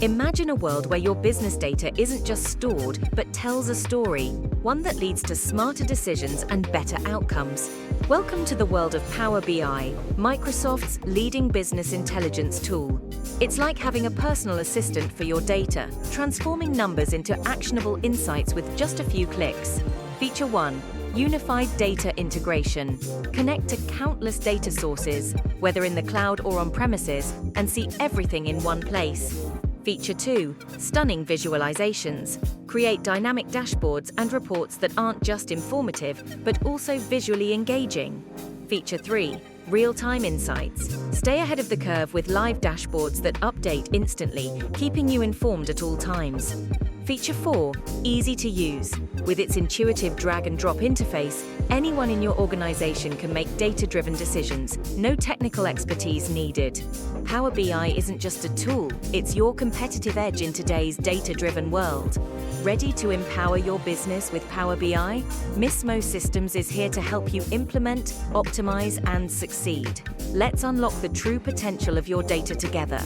Imagine a world where your business data isn't just stored, but tells a story, one that leads to smarter decisions and better outcomes. Welcome to the world of Power BI, Microsoft's leading business intelligence tool. It's like having a personal assistant for your data, transforming numbers into actionable insights with just a few clicks. Feature 1. Unified data integration. Connect to countless data sources, whether in the cloud or on premises, and see everything in one place. Feature 2. Stunning visualizations. Create dynamic dashboards and reports that aren't just informative, but also visually engaging. Feature 3. Real-time insights. Stay ahead of the curve with live dashboards that update instantly, keeping you informed at all times. Feature 4. Easy to use. With its intuitive drag-and-drop interface, anyone in your organization can make data-driven decisions, no technical expertise needed. Power BI isn't just a tool, it's your competitive edge in today's data-driven world. Ready to empower your business with Power BI? Mismo Systems is here to help you implement, optimize, and succeed. Let's unlock the true potential of your data together.